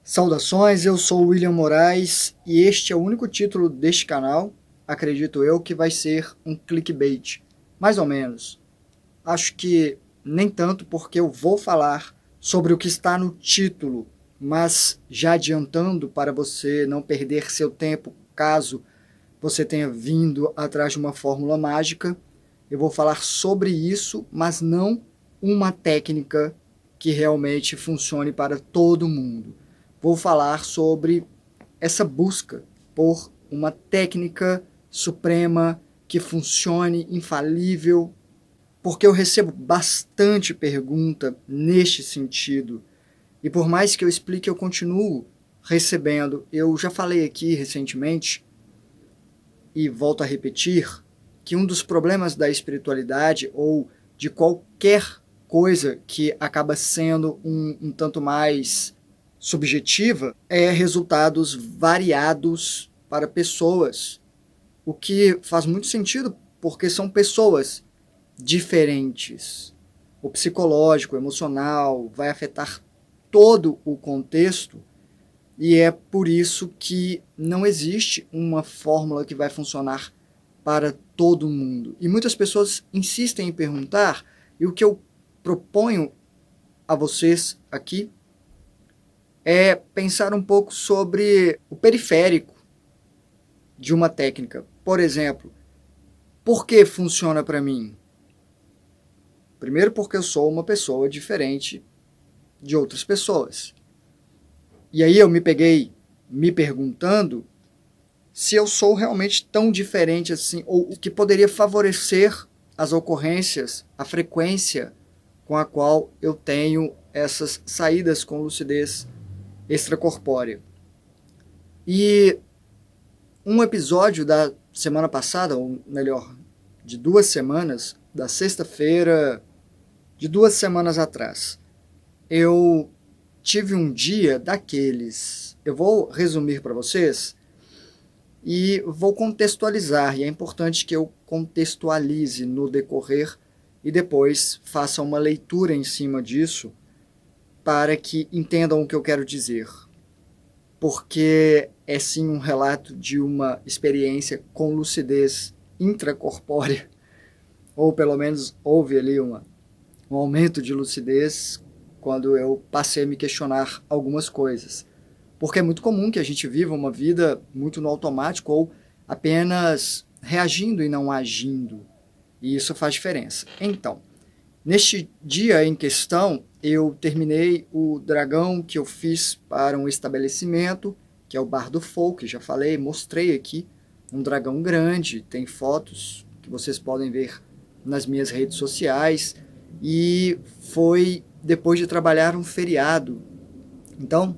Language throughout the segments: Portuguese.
Saudações, eu sou o William Moraes e este é o único título deste canal, acredito eu, que vai ser um clickbait, mais ou menos. Acho que nem tanto porque eu vou falar sobre o que está no título, mas já adiantando para você não perder seu tempo caso você tenha vindo atrás de uma fórmula mágica, eu vou falar sobre isso, mas não uma técnica que realmente funcione para todo mundo. Vou falar sobre essa busca por uma técnica suprema que funcione infalível, porque eu recebo bastante pergunta neste sentido. E por mais que eu explique, eu continuo recebendo. Eu já falei aqui recentemente, e volto a repetir, que um dos problemas da espiritualidade ou de qualquer coisa que acaba sendo um tanto mais subjetiva é resultados variados para pessoas, o que faz muito sentido porque são pessoas diferentes. O psicológico, o emocional vai afetar todo o contexto e é por isso que não existe uma fórmula que vai funcionar para todo mundo. E muitas pessoas insistem em perguntar, e o que eu proponho a vocês aqui é pensar um pouco sobre o periférico de uma técnica. Por exemplo, por que funciona para mim? Primeiro, porque eu sou uma pessoa diferente de outras pessoas. E aí eu me peguei me perguntando se eu sou realmente tão diferente assim, ou o que poderia favorecer as ocorrências, a frequência com a qual eu tenho essas saídas com lucidez extracorpórea. E um episódio da semana passada, ou melhor, de 2 semanas, da sexta-feira de 2 semanas atrás, eu tive um dia daqueles. Eu vou resumir para vocês e vou contextualizar, e é importante que eu contextualize no decorrer e depois faça uma leitura em cima disso para que entendam o que eu quero dizer. Porque é sim um relato de uma experiência com lucidez intracorpórea, ou pelo menos houve ali um aumento de lucidez quando eu passei a me questionar algumas coisas. Porque é muito comum que a gente viva uma vida muito no automático ou apenas reagindo e não agindo. E isso faz diferença. Então, neste dia em questão, eu terminei o dragão que eu fiz para um estabelecimento, que é o Bar do Folk, já falei, mostrei aqui, um dragão grande, tem fotos que vocês podem ver nas minhas redes sociais, e foi depois de trabalhar um feriado. Então,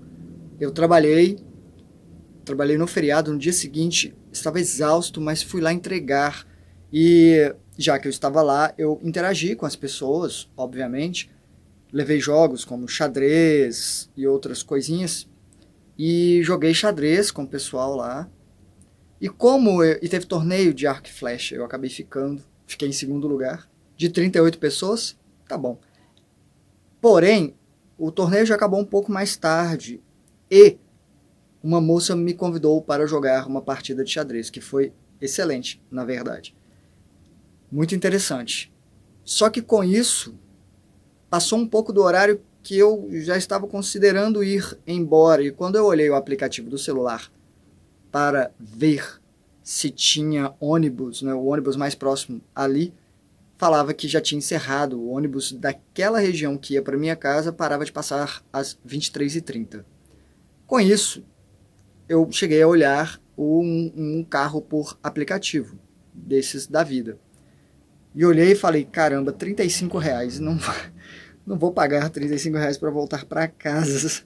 eu trabalhei no feriado, no dia seguinte, estava exausto, mas fui lá entregar. E já que eu estava lá, eu interagi com as pessoas, obviamente. Levei jogos como xadrez e outras coisinhas. E joguei xadrez com o pessoal lá. E teve torneio de arco e flecha, eu acabei fiquei em segundo lugar. De 38 pessoas, tá bom. Porém, o torneio já acabou um pouco mais tarde. E uma moça me convidou para jogar uma partida de xadrez, que foi excelente, na verdade. Muito interessante. Só que com isso, passou um pouco do horário que eu já estava considerando ir embora. E quando eu olhei o aplicativo do celular para ver se tinha ônibus, né, o ônibus mais próximo ali, falava que já tinha encerrado. O ônibus daquela região que ia para minha casa parava de passar às 23h30. Com isso, eu cheguei a olhar um carro por aplicativo, desses da vida. E olhei e falei, caramba, R$ 35, não vou pagar R$ 35 para voltar para casa.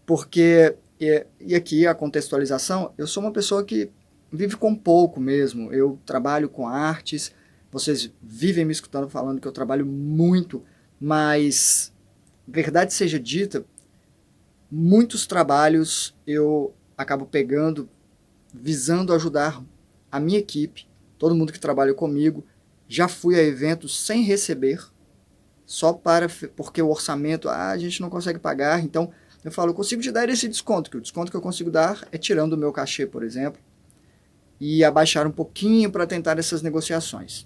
Porque, e aqui a contextualização, eu sou uma pessoa que vive com pouco mesmo. Eu trabalho com artes, vocês vivem me escutando falando que eu trabalho muito, mas, verdade seja dita, muitos trabalhos eu acabo pegando visando ajudar a minha equipe, todo mundo que trabalha comigo. Já fui a eventos sem receber, porque o orçamento a gente não consegue pagar, então Eu falo, eu consigo te dar esse desconto, que o desconto que eu consigo dar é tirando o meu cachê, por exemplo, e abaixar um pouquinho para tentar essas negociações,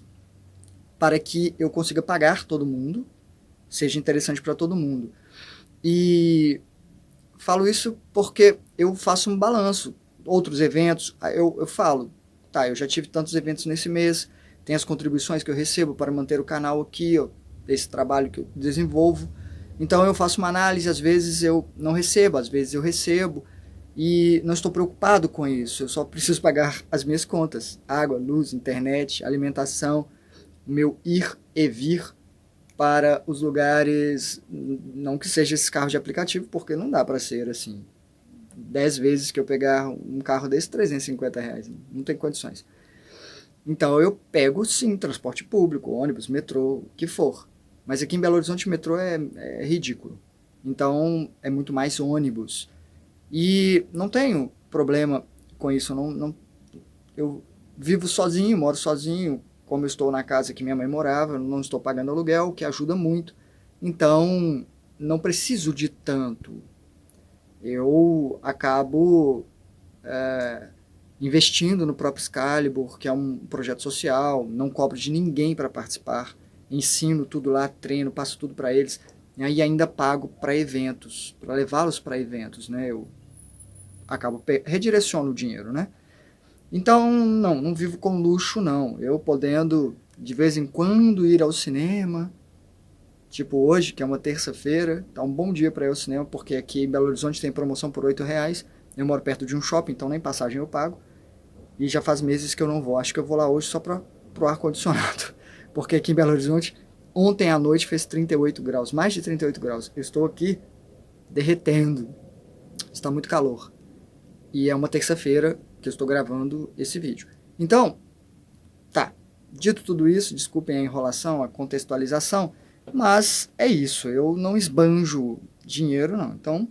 para que eu consiga pagar todo mundo, seja interessante para todo mundo. E falo isso porque eu faço um balanço. Outros eventos, eu falo, tá, eu já tive tantos eventos nesse mês, tem as contribuições que eu recebo para manter o canal aqui, esse trabalho que eu desenvolvo. Então eu faço uma análise, às vezes eu não recebo, às vezes eu recebo, e não estou preocupado com isso, eu só preciso pagar as minhas contas, água, luz, internet, alimentação, o meu ir e vir para os lugares, não que seja esse carro de aplicativo, porque não dá para ser assim, 10 vezes que eu pegar um carro desse, R$ 350, não tem condições. Então eu pego sim transporte público, ônibus, metrô, o que for. Mas aqui em Belo Horizonte o metrô é ridículo. Então é muito mais ônibus. E não tenho problema com isso. Eu vivo sozinho, moro sozinho, como eu estou na casa que minha mãe morava, não estou pagando aluguel, o que ajuda muito. Então não preciso de tanto. Eu acabo investindo no próprio Excalibur, que é um projeto social, não cobro de ninguém para participar, ensino tudo lá, treino, passo tudo para eles, e aí ainda pago para eventos, para levá-los para eventos, né? Eu acabo redireciono o dinheiro, né? Então, não vivo com luxo, não. Eu podendo, de vez em quando, ir ao cinema, tipo hoje, que é uma terça-feira, tá um bom dia para ir ao cinema, porque aqui em Belo Horizonte tem promoção por R$ 8, eu moro perto de um shopping, então nem passagem eu pago. E já faz meses que eu não vou. Acho que eu vou lá hoje só para pro ar-condicionado. Porque aqui em Belo Horizonte, ontem à noite fez 38 graus, mais de 38 graus. Eu estou aqui derretendo. Está muito calor. E é uma terça-feira que eu estou gravando esse vídeo. Então, tá. Dito tudo isso, desculpem a enrolação, a contextualização, mas é isso. Eu não esbanjo dinheiro, não. Então,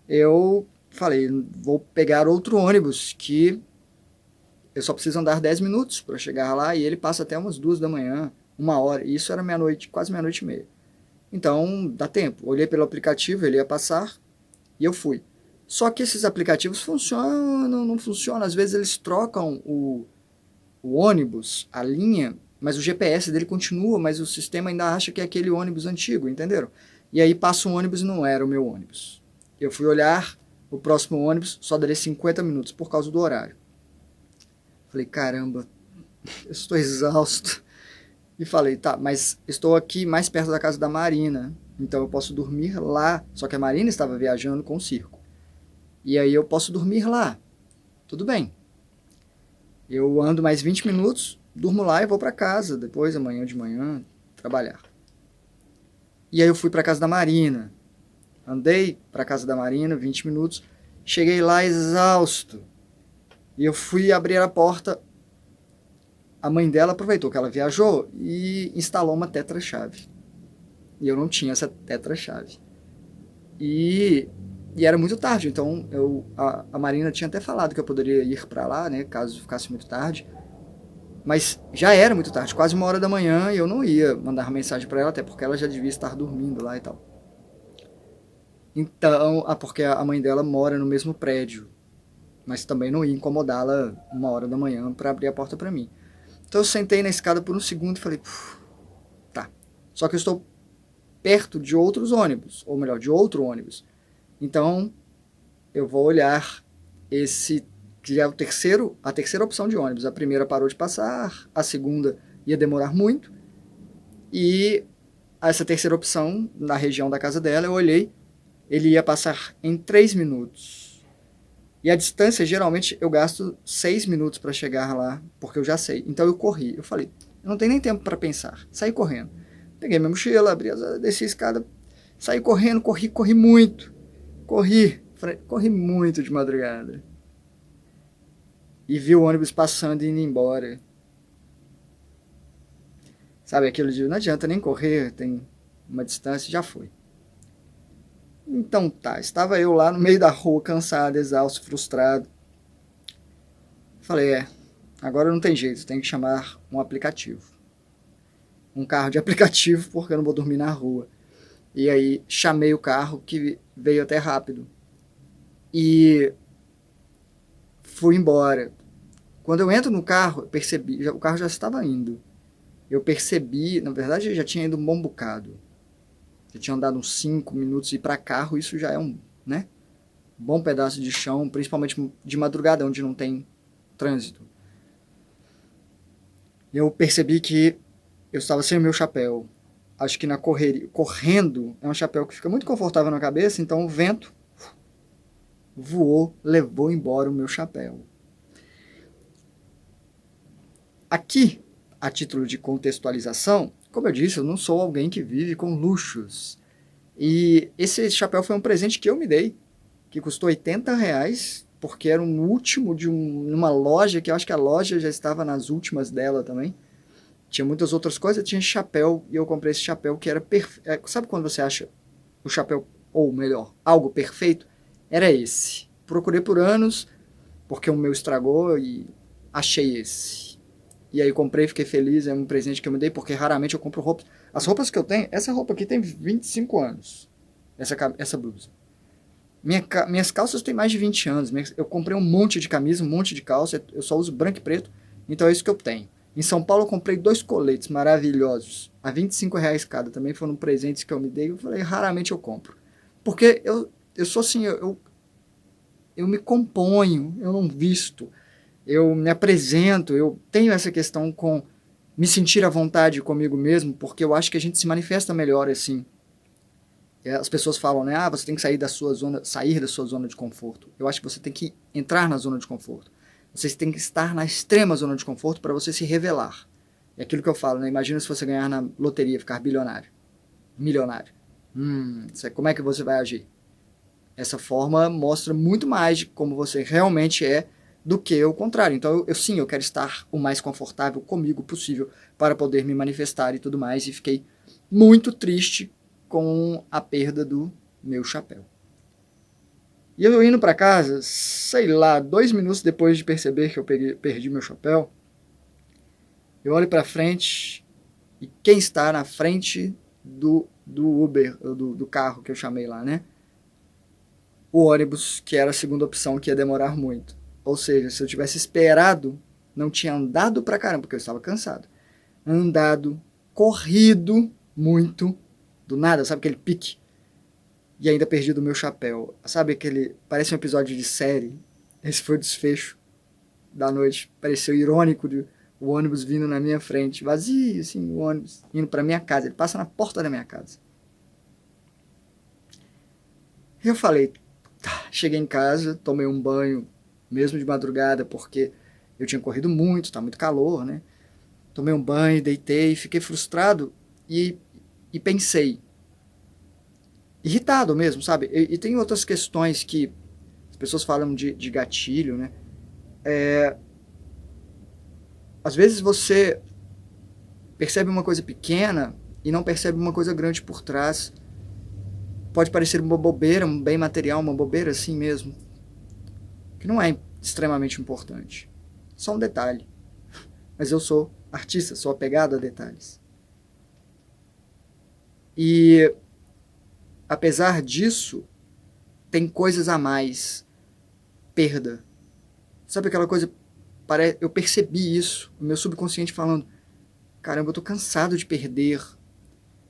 eu falei, vou pegar outro ônibus que eu só preciso andar 10 minutos para chegar lá e ele passa até umas 2 da manhã, 1 hora. E isso era meia-noite, quase meia-noite e meia. Então, dá tempo. Olhei pelo aplicativo, ele ia passar e eu fui. Só que esses aplicativos funcionam, não funcionam. Às vezes eles trocam o ônibus, a linha, mas o GPS dele continua, mas o sistema ainda acha que é aquele ônibus antigo, entenderam? E aí passa um ônibus e não era o meu ônibus. Eu fui olhar, o próximo ônibus só daria 50 minutos por causa do horário. Falei, caramba, eu estou exausto. E falei, tá, mas estou aqui mais perto da casa da Marina, então eu posso dormir lá. Só que a Marina estava viajando com o circo. E aí eu posso dormir lá. Tudo bem. Eu ando mais 20 minutos, durmo lá e vou para casa, depois, amanhã de manhã, trabalhar. E aí eu fui para casa da Marina. Andei para casa da Marina, 20 minutos. Cheguei lá exausto. E eu fui abrir a porta. A mãe dela aproveitou que ela viajou e instalou uma tetra-chave. E eu não tinha essa tetra-chave. E era muito tarde, então a Marina tinha até falado que eu poderia ir para lá, né, caso ficasse muito tarde. Mas já era muito tarde, quase 1 hora da manhã, e eu não ia mandar mensagem para ela, até porque ela já devia estar dormindo lá e tal. Então, porque a mãe dela mora no mesmo prédio, mas também não ia incomodá-la 1 hora da manhã para abrir a porta para mim. Então eu sentei na escada por um segundo e falei, tá. Só que eu estou perto de outros ônibus, ou melhor, de outro ônibus. Então eu vou olhar esse, que é a terceira opção de ônibus. A primeira parou de passar, a segunda ia demorar muito, e essa terceira opção, na região da casa dela, eu olhei, ele ia passar em 3 minutos. E a distância, geralmente, eu gasto 6 minutos para chegar lá, porque eu já sei. Então eu corri. Eu falei, eu não tenho nem tempo para pensar. Saí correndo. Peguei minha mochila, desci a escada, saí correndo, corri muito. Corri muito de madrugada. E vi o ônibus passando e indo embora. Sabe, aquilo de não adianta nem correr, tem uma distância, já foi. Então tá, estava eu lá no meio da rua, cansado, exausto, frustrado. Falei, agora não tem jeito, tem que chamar um aplicativo. Um carro de aplicativo, porque eu não vou dormir na rua. E aí chamei o carro, que veio até rápido. E fui embora. Quando eu entro no carro, eu percebi, o carro já estava indo. Eu percebi, na verdade, eu já tinha ido um bom bocado. Já tinha andado uns 5 minutos e para carro isso já é um, né, bom pedaço de chão, principalmente de madrugada, onde não tem trânsito. Eu percebi que eu estava sem o meu chapéu. Acho que na correria, correndo, é um chapéu que fica muito confortável na cabeça, então o vento voou, levou embora o meu chapéu. Aqui, a título de contextualização, como eu disse, eu não sou alguém que vive com luxos. E esse chapéu foi um presente que eu me dei, que custou R$ 80, porque era um último de uma loja, que eu acho que a loja já estava nas últimas dela também. Tinha muitas outras coisas, tinha chapéu, e eu comprei esse chapéu que era perfeito. Sabe quando você acha o chapéu, ou melhor, algo perfeito? Era esse. Procurei por anos, porque o meu estragou e achei esse. E aí comprei, fiquei feliz, é um presente que eu me dei, porque raramente eu compro roupas. As roupas que eu tenho, essa roupa aqui tem 25 anos, essa blusa. Minhas calças têm mais de 20 anos, eu comprei um monte de camisa, um monte de calça, eu só uso branco e preto, então é isso que eu tenho. Em São Paulo eu comprei 2 coletes maravilhosos, a R$ 25 cada, também foram presentes que eu me dei, eu falei, raramente eu compro. Porque eu sou assim, eu me componho, eu não visto, eu me apresento, eu tenho essa questão com me sentir à vontade comigo mesmo, porque eu acho que a gente se manifesta melhor assim. As pessoas falam, né, você tem que sair da sua zona de conforto. Eu acho que você tem que entrar na zona de conforto. Você tem que estar na extrema zona de conforto para você se revelar. É aquilo que eu falo, né? Imagina se você ganhar na loteria, ficar bilionário, milionário. Como é que você vai agir? Essa forma mostra muito mais de como você realmente é do que o contrário. Então, sim, eu quero estar o mais confortável comigo possível para poder me manifestar e tudo mais. E fiquei muito triste com a perda do meu chapéu. E eu indo para casa, sei lá, 2 minutos depois de perceber que eu perdi meu chapéu, eu olho para frente e quem está na frente do Uber, do carro que eu chamei lá, né? O ônibus, que era a segunda opção, que ia demorar muito. Ou seja, se eu tivesse esperado, não tinha andado pra caramba, porque eu estava cansado. Andado, corrido muito, do nada, sabe aquele pique? E ainda perdido o meu chapéu. Sabe aquele, parece um episódio de série. Esse foi o desfecho da noite. Pareceu irônico o ônibus vindo na minha frente, vazio, assim, o ônibus indo pra minha casa. Ele passa na porta da minha casa. E eu falei, cheguei em casa, tomei um banho, mesmo de madrugada, porque eu tinha corrido muito, tá muito calor, né? Tomei um banho, deitei, fiquei frustrado e pensei, irritado mesmo, sabe? E tem outras questões que as pessoas falam de gatilho, né? Às vezes você percebe uma coisa pequena e não percebe uma coisa grande por trás. Pode parecer uma bobeira, um bem material, uma bobeira assim mesmo, que não é extremamente importante. Só um detalhe. Mas eu sou artista, sou apegado a detalhes. E, apesar disso, tem coisas a mais. Perda. Sabe aquela coisa? Eu percebi isso, o meu subconsciente falando, caramba, eu tô cansado de perder.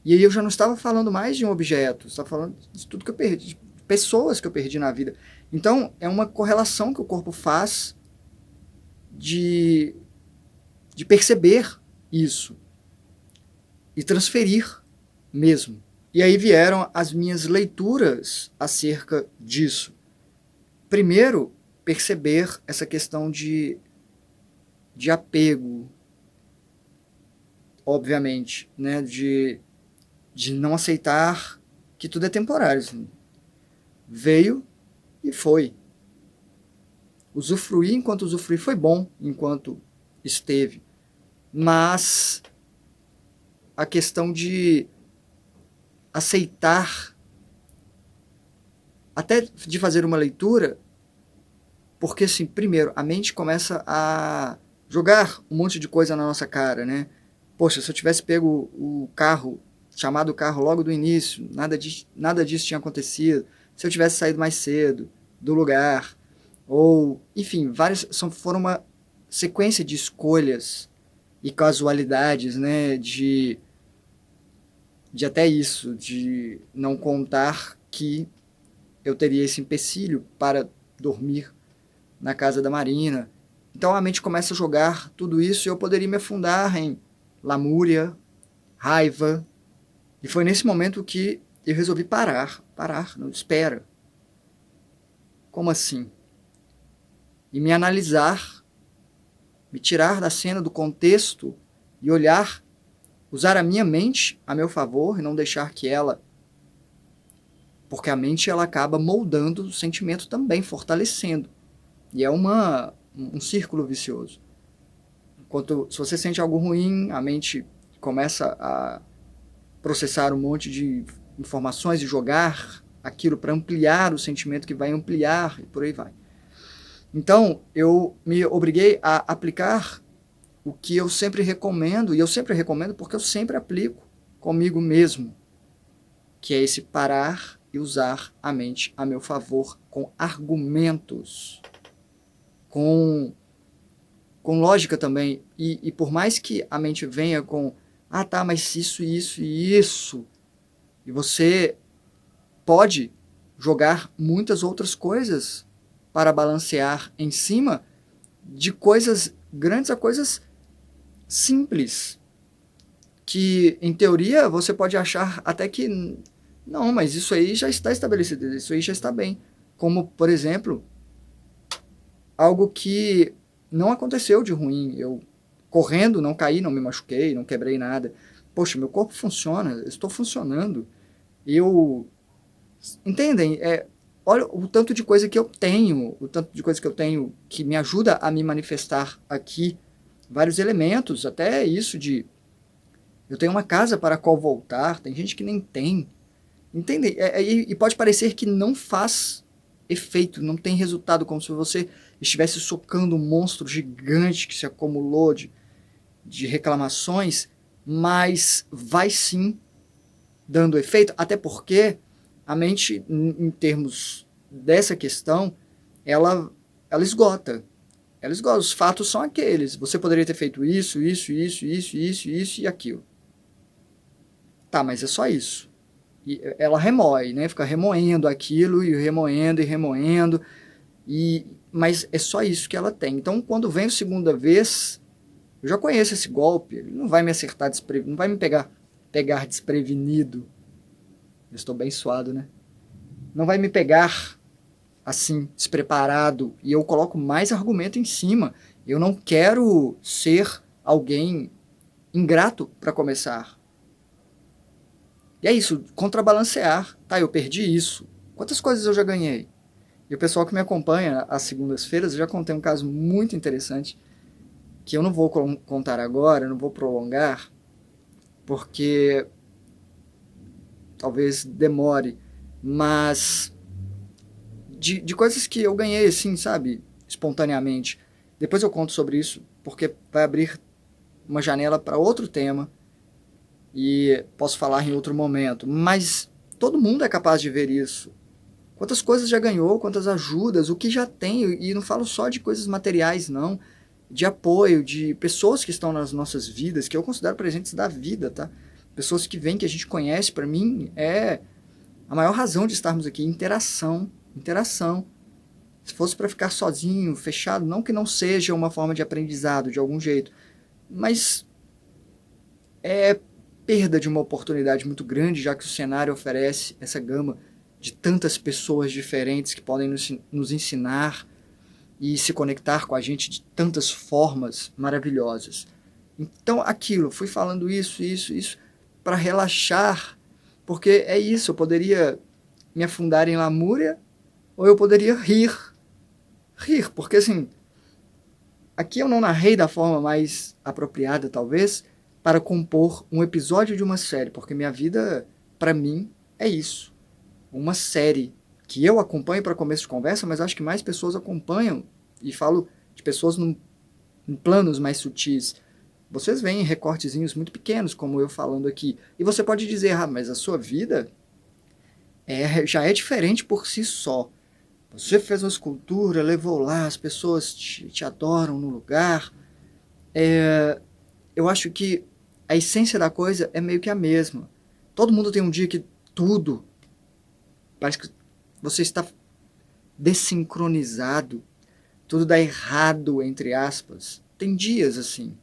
E aí eu já não estava falando mais de um objeto, estava falando de tudo que eu perdi, de pessoas que eu perdi na vida. Então, é uma correlação que o corpo faz de perceber isso e transferir mesmo. E aí vieram as minhas leituras acerca disso. Primeiro, perceber essa questão de apego, obviamente, né? De não aceitar que tudo é temporário. Assim. Veio e foi. Usufruir enquanto usufruir foi bom, enquanto esteve. Mas a questão de aceitar, até de fazer uma leitura, porque assim, primeiro, a mente começa a jogar um monte de coisa na nossa cara, né? Poxa, se eu tivesse pego o carro, chamado o carro logo do início, nada disso tinha acontecido. se eu tivesse saído mais cedo do lugar, ou, enfim, foram uma sequência de escolhas e casualidades, né, de até isso, de não contar que eu teria esse empecilho para dormir na casa da Marina. Então a mente começa a jogar tudo isso e eu poderia me afundar em lamúria, raiva. E foi nesse momento que eu resolvi parar, não, espera. Como assim? E me analisar, me tirar da cena, do contexto e olhar, usar a minha mente a meu favor e não deixar que ela... Porque a mente ela acaba moldando o sentimento também, fortalecendo. E é um círculo vicioso. Se você sente algo ruim, a mente começa a processar um monte de informações e jogar aquilo para ampliar o sentimento que vai ampliar e por aí vai. Então, eu me obriguei a aplicar o que eu sempre recomendo, e eu sempre recomendo porque eu sempre aplico comigo mesmo, que é esse parar e usar a mente a meu favor com argumentos, com lógica também. E por mais que a mente venha com tá, mas isso, e você pode jogar muitas outras coisas para balancear em cima de coisas grandes a coisas simples, que em teoria você pode achar até que não, mas isso aí já está estabelecido, isso aí já está bem. Como, por exemplo, algo que não aconteceu de ruim. Eu correndo, não caí, não me machuquei, não quebrei nada. Poxa, meu corpo funciona, eu estou funcionando. Entendem? Olha o tanto de coisa que eu tenho, que me ajuda a me manifestar aqui. Vários elementos, até isso de... Eu tenho uma casa para a qual voltar, tem gente que nem tem. Entendem? E pode parecer que não faz efeito, não tem resultado, como se você estivesse socando um monstro gigante que se acumulou de reclamações, mas vai sim dando efeito, até porque a mente, em termos dessa questão, ela esgota. Ela esgota. Os fatos são aqueles. Você poderia ter feito isso e aquilo. Tá, mas é só isso. E ela remoe, né? Fica remoendo aquilo e remoendo, mas é só isso que ela tem. Então, quando vem a segunda vez, eu já conheço esse golpe, ele não vai me acertar desprevenido, não vai me pegar desprevenido. Eu estou bem suado, né? Não vai me pegar assim, despreparado, e eu coloco mais argumento em cima. Eu não quero ser alguém ingrato para começar. E é isso, contrabalancear. Tá, eu perdi isso. Quantas coisas eu já ganhei? E o pessoal que me acompanha às segundas-feiras, eu já contei um caso muito interessante, que eu não vou contar agora, não vou prolongar, porque talvez demore, mas de coisas que eu ganhei assim, sabe, espontaneamente. Depois eu conto sobre isso, porque vai abrir uma janela para outro tema e posso falar em outro momento, mas todo mundo é capaz de ver isso. Quantas coisas já ganhou, quantas ajudas, o que já tem, e não falo só de coisas materiais, não, de apoio, de pessoas que estão nas nossas vidas, que eu considero presentes da vida, tá? Pessoas que vêm, que a gente conhece, para mim, é a maior razão de estarmos aqui, interação. Se fosse para ficar sozinho, fechado, não que não seja uma forma de aprendizado, de algum jeito, mas é perda de uma oportunidade muito grande, já que o cenário oferece essa gama de tantas pessoas diferentes que podem nos ensinar e se conectar com a gente de tantas formas maravilhosas. Então, fui falando isso, para relaxar, porque é isso, eu poderia me afundar em lamúria, ou eu poderia rir, porque assim, aqui eu não narrei da forma mais apropriada, talvez, para compor um episódio de uma série, porque minha vida, para mim, é isso. Uma série que eu acompanho para começo de conversa, mas acho que mais pessoas acompanham, e falo de pessoas em planos mais sutis. Vocês veem recortezinhos muito pequenos, como eu falando aqui, e você pode dizer, mas a sua vida já é diferente por si só. Você fez uma escultura, levou lá, as pessoas te adoram no lugar. Eu acho que a essência da coisa é meio que a mesma. Todo mundo tem um dia que tudo parece que você está desincronizado, tudo dá errado, entre aspas. Tem dias assim.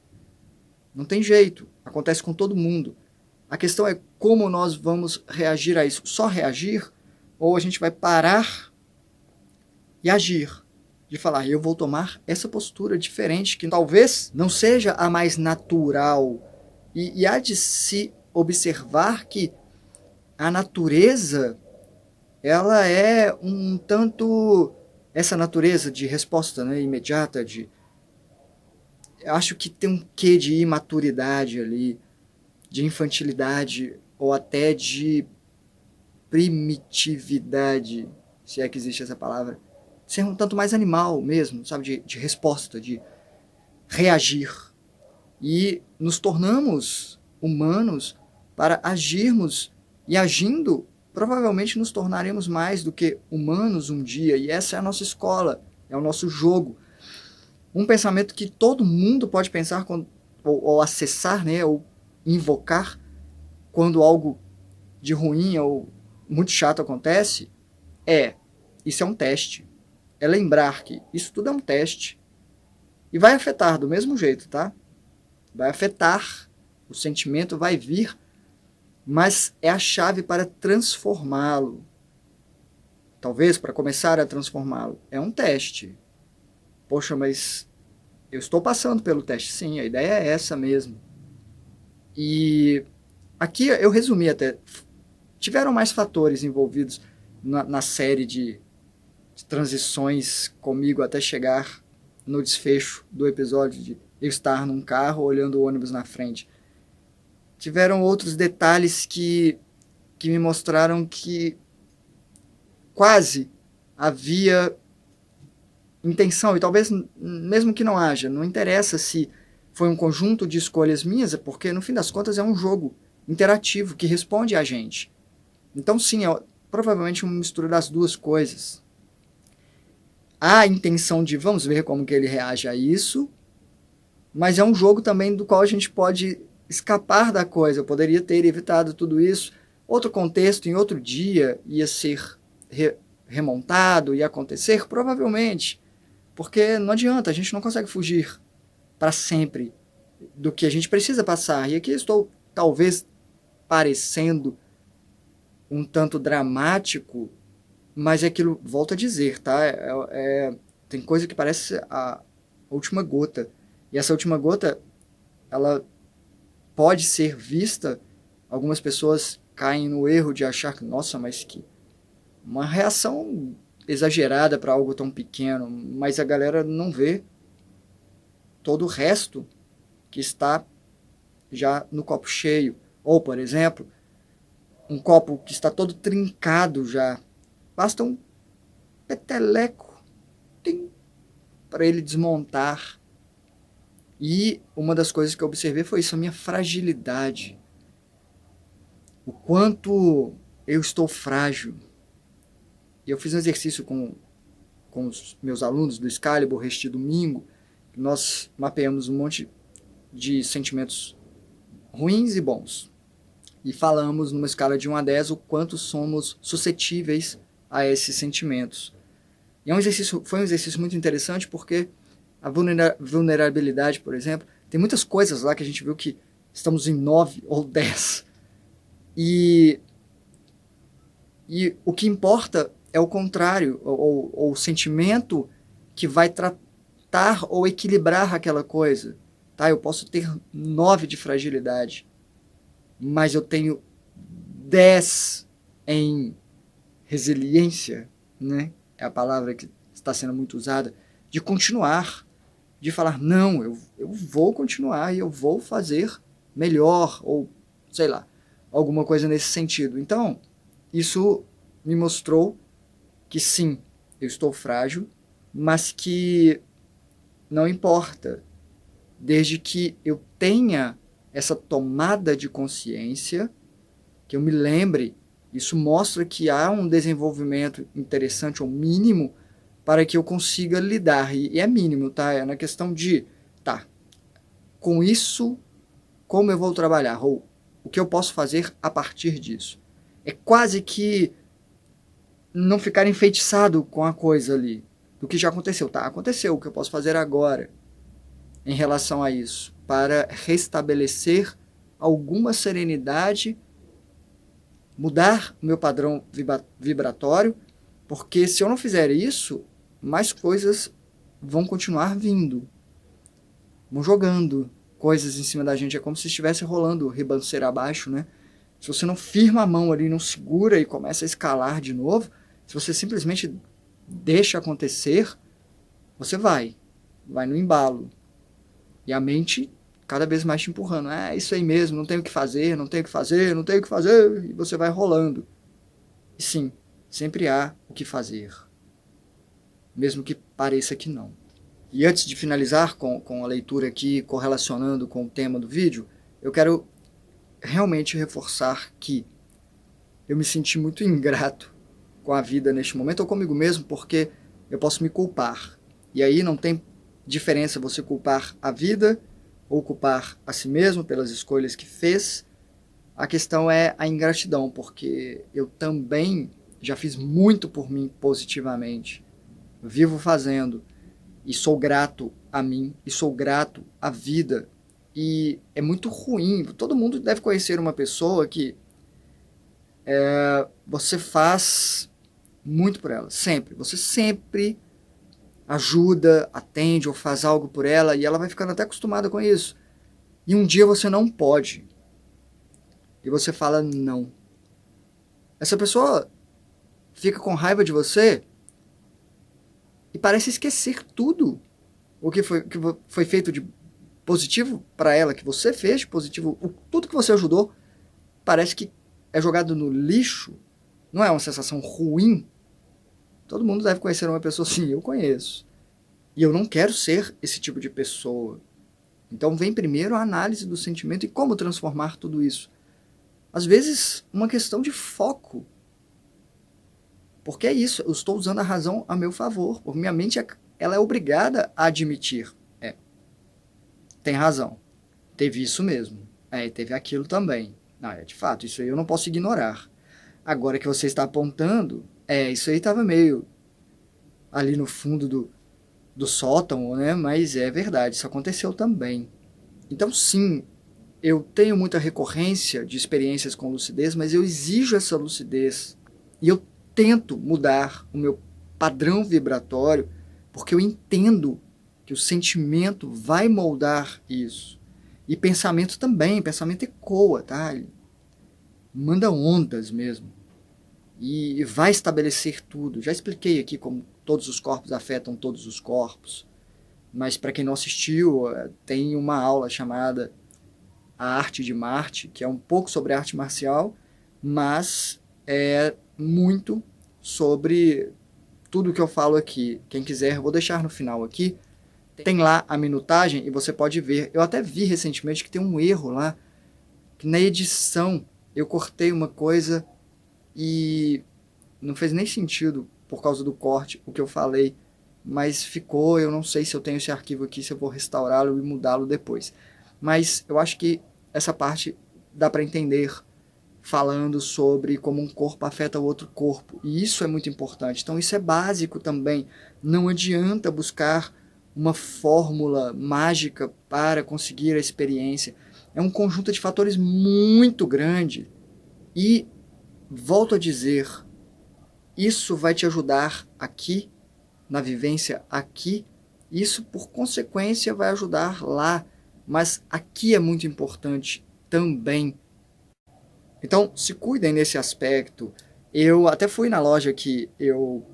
Não tem jeito. Acontece com todo mundo. A questão é como nós vamos reagir a isso. Só reagir? Ou a gente vai parar e agir? De falar, eu vou tomar essa postura diferente, que talvez não seja a mais natural. E há de se observar que a natureza, ela é um tanto... Essa natureza de resposta, né, imediata, eu acho que tem um quê de imaturidade ali, de infantilidade, ou até de primitividade, se é que existe essa palavra. Ser um tanto mais animal mesmo, sabe? De resposta, de reagir. E nos tornamos humanos para agirmos, e agindo, provavelmente nos tornaremos mais do que humanos um dia, e essa é a nossa escola, é o nosso jogo. Um pensamento que todo mundo pode pensar ou acessar, né, ou invocar quando algo de ruim ou muito chato acontece, isso é um teste. É lembrar que isso tudo é um teste. E vai afetar do mesmo jeito, tá? Vai afetar, o sentimento vai vir, mas é a chave para transformá-lo. Talvez para começar a transformá-lo. É um teste. Poxa, mas eu estou passando pelo teste. Sim, a ideia é essa mesmo. E aqui eu resumi até. Tiveram mais fatores envolvidos na série de transições comigo até chegar no desfecho do episódio de eu estar num carro olhando o ônibus na frente. Tiveram outros detalhes que me mostraram que quase havia intenção, e talvez mesmo que não haja, não interessa se foi um conjunto de escolhas minhas, é porque no fim das contas é um jogo interativo que responde a gente. Então sim, é provavelmente uma mistura das duas coisas. Há a intenção de vamos ver como que ele reage a isso, mas é um jogo também do qual a gente pode escapar da coisa. Eu poderia ter evitado tudo isso. Outro contexto, em outro dia, ia ser remontado, ia acontecer? Provavelmente. Porque não adianta, a gente não consegue fugir para sempre do que a gente precisa passar. E aqui estou, talvez, parecendo um tanto dramático, mas é aquilo, volto a dizer, tá? Tem coisa que parece a última gota. E essa última gota, ela pode ser vista, algumas pessoas caem no erro de achar que, nossa, mas que uma reação exagerada para algo tão pequeno, mas a galera não vê todo o resto que está já no copo cheio. Ou, por exemplo, um copo que está todo trincado já. Basta um peteleco para ele desmontar. E uma das coisas que eu observei foi isso, a minha fragilidade. O quanto eu estou frágil. E eu fiz um exercício com os meus alunos do Excalibur este domingo. Nós mapeamos um monte de sentimentos ruins e bons. E falamos numa escala de 1 a 10 o quanto somos suscetíveis a esses sentimentos. E foi um exercício muito interessante porque a vulnerabilidade, por exemplo, tem muitas coisas lá que a gente viu que estamos em 9 ou 10. E o que importa é o contrário, ou o sentimento que vai tratar ou equilibrar aquela coisa. Tá? Eu posso ter 9 de fragilidade, mas eu tenho 10 em resiliência, né? É a palavra que está sendo muito usada, de continuar, de falar, não, eu vou continuar e eu vou fazer melhor, ou sei lá, alguma coisa nesse sentido. Então, isso me mostrou que sim, eu estou frágil, mas que não importa, desde que eu tenha essa tomada de consciência, que eu me lembre Isso mostra que há um desenvolvimento interessante ou mínimo para que eu consiga lidar. E é mínimo, tá? É na questão de, tá, com isso, como eu vou trabalhar? Ou o que eu posso fazer a partir disso? É quase que não ficar enfeitiçado com a coisa ali, do que já aconteceu. Tá, aconteceu, o que eu posso fazer agora em relação a isso? Para restabelecer alguma serenidade, mudar o meu padrão vibratório, porque se eu não fizer isso, mais coisas vão continuar vindo, vão jogando coisas em cima da gente. É como se estivesse rolando ribanceira abaixo, né? Se você não firma a mão ali, não segura e começa a escalar de novo, se você simplesmente deixa acontecer, você vai no embalo. E a mente cada vez mais te empurrando. É isso aí mesmo, não tenho o que fazer, não tenho o que fazer, não tenho o que fazer. E você vai rolando. E sim, sempre há o que fazer. Mesmo que pareça que não. E antes de finalizar com a leitura aqui, correlacionando com o tema do vídeo, eu quero realmente reforçar que eu me senti muito ingrato com a vida neste momento, ou comigo mesmo, porque eu posso me culpar. E aí não tem diferença você culpar a vida ou culpar a si mesmo pelas escolhas que fez. A questão é a ingratidão, porque eu também já fiz muito por mim positivamente. Vivo fazendo e sou grato a mim e sou grato à vida. E é muito ruim. Todo mundo deve conhecer uma pessoa que você faz muito por ela, sempre. Você sempre ajuda, atende ou faz algo por ela e ela vai ficando até acostumada com isso. E um dia você não pode. E você fala não. Essa pessoa fica com raiva de você e parece esquecer tudo o que foi feito de positivo para ela, que você fez de positivo, tudo que você ajudou, parece que é jogado no lixo. Não é uma sensação ruim? Todo mundo deve conhecer uma pessoa assim, eu conheço. E eu não quero ser esse tipo de pessoa. Então vem primeiro a análise do sentimento e como transformar tudo isso. Às vezes, uma questão de foco. Porque é isso, eu estou usando a razão a meu favor. Porque minha mente ela é obrigada a admitir. Tem razão. Teve isso mesmo. Teve aquilo também. De fato, isso aí eu não posso ignorar. Agora que você está apontando, isso aí estava meio ali no fundo do sótão, né? Mas é verdade, isso aconteceu também. Então, sim, eu tenho muita recorrência de experiências com lucidez, mas eu exijo essa lucidez. E eu tento mudar o meu padrão vibratório, porque eu entendo que o sentimento vai moldar isso. E pensamento também, pensamento ecoa, tá? Ele manda ondas mesmo. E vai estabelecer tudo. Já expliquei aqui como todos os corpos afetam todos os corpos. Mas para quem não assistiu, tem uma aula chamada A Arte de Marte, que é um pouco sobre arte marcial, mas é muito sobre tudo que eu falo aqui. Quem quiser, vou deixar no final aqui. Tem lá a minutagem e você pode ver. Eu até vi recentemente que tem um erro lá, que na edição eu cortei uma coisa e não fez nem sentido por causa do corte o que eu falei, mas ficou. Eu não sei se eu tenho esse arquivo aqui, se eu vou restaurá-lo e mudá-lo depois. Mas eu acho que essa parte dá para entender falando sobre como um corpo afeta o outro corpo. E isso é muito importante. Então isso é básico também. Não adianta buscar uma fórmula mágica para conseguir a experiência. É um conjunto de fatores muito grande. E, volto a dizer, isso vai te ajudar aqui, na vivência aqui. Isso, por consequência, vai ajudar lá. Mas aqui é muito importante também. Então, se cuidem nesse aspecto. Eu até fui na loja que eu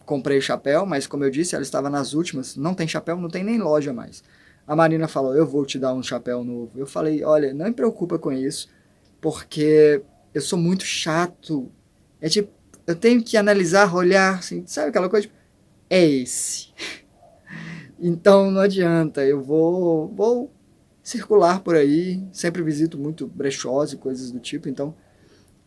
comprei chapéu, mas como eu disse, ela estava nas últimas. Não tem chapéu, não tem nem loja mais. A Marina falou, eu vou te dar um chapéu novo. Eu falei, olha, não me preocupa com isso, porque eu sou muito chato. É tipo, eu tenho que analisar, olhar, assim, sabe aquela coisa? Tipo, é esse. Então não adianta, eu vou circular por aí, sempre visito muito brechós e coisas do tipo, então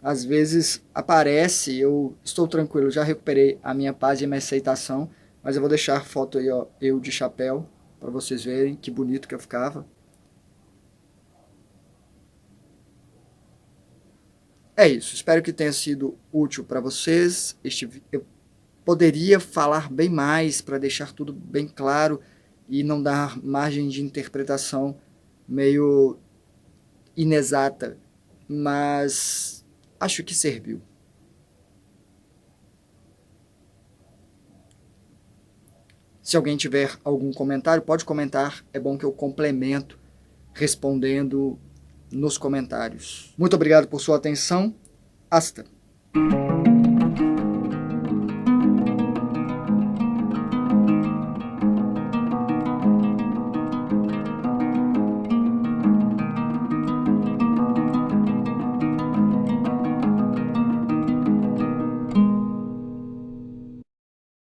às vezes aparece, eu estou tranquilo, já recuperei a minha paz e a minha aceitação, mas eu vou deixar a foto aí, ó, eu de chapéu, para vocês verem que bonito que eu ficava. É isso, espero que tenha sido útil para vocês. Eu poderia falar bem mais para deixar tudo bem claro e não dar margem de interpretação meio inexata, mas acho que serviu. Se alguém tiver algum comentário, pode comentar, é bom que eu complemento respondendo nos comentários. Muito obrigado por sua atenção. Hasta.